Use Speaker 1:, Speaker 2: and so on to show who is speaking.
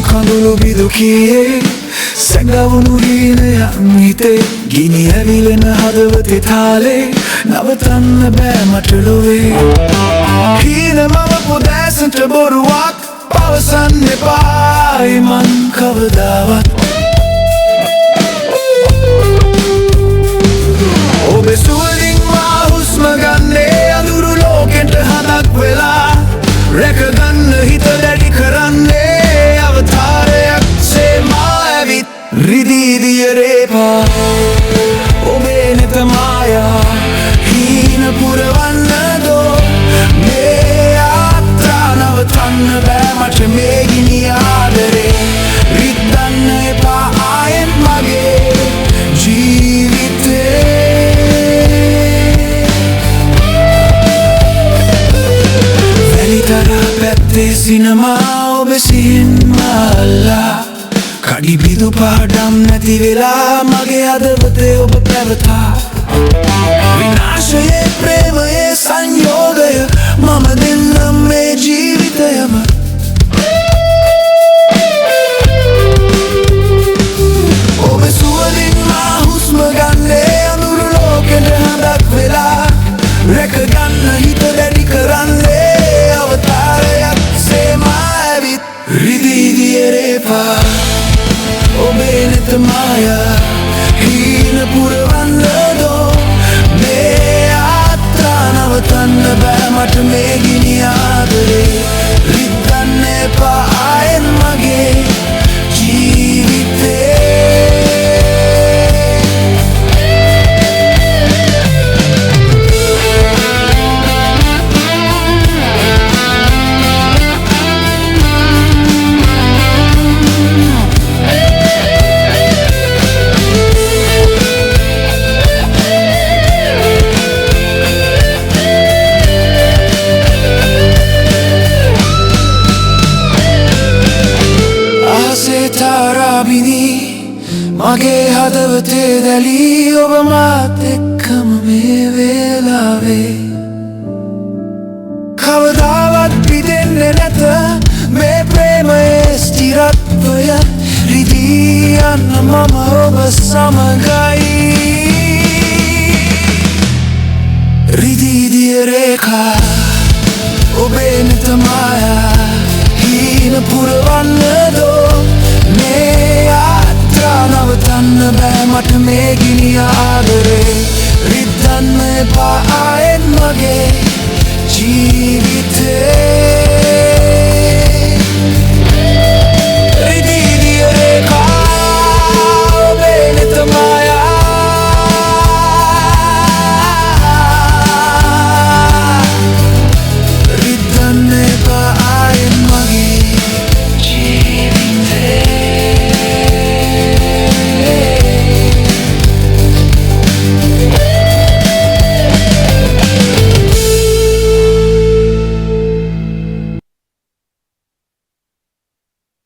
Speaker 1: කඳුළු බිදුකියේ සැඟවුණු හීනයක් හිතේ ගිනි ඇවිලෙන හදවතේ තාලේ නවතන්න බෑ මට ලොවේ හීන මම පොදෑසට බොරුවක් පවසන්න එපායි මං කවදාවත් ඔබේ සුවඳින් මා හුස්ම ගන්නේ අඳුරු ලෝකෙට හදක් වෙලා රැකගන්න හිත දැඩි කරන්නේ රිදී දිය රේපා ඔබේ නෙත මායා හීන පුරවන්න දෝ මේ යාත්‍රා නවතන්න බෑ මට මේ ගිනි ආදරේ රිද්දන්න එපා ආයෙත් මගේ ජීවිතේ වැලිතර පැත්තේ සිනමා ඔබ සිහින් මල්ලා කඩිබිදු පාඩම් නැති වෙලා මගේ හදවතේ ඔබ පැවතා විනාශයේ ප්‍රේමයේ සංයෝගය මම දෙන්නම් මේ ජීවිතයම ඔබ සුවඳින් මා හුස්ම ගන්නේ අඳුරු ලෝකෙට හදක් වෙලා රැකගන්න හිත දැඩි කරන්නේ අවතාරයක් සේම ඇවිත් රිදී දිය රේපා ඔබේ නෙත මායා හීන පුරවන්න දෝ මේ යාත්‍රා නවතන්න බෑ මට මේ ගිනි ආදරේ රිද්දන්න එපා ආයෙත් මගේ ජීවිතේ මගේ හදවතේ දැලී ඔබ මාත් එක්කම මේ වෙලාවේ කවදාවත් පිදෙන්නේ නැත මේ ප්‍රේමයේ ස්ථිරත්වය රිදී යන්න මම ඔබ සමගයි රිදී දිය රේඛා ඔබේ නෙත මායා හීන පුරවන්න දෝ නවතන්න බෑ මට මේ ගිනි ආදරේ රිද්දන්න එපා ආයෙත් මගේ ජීවිතේ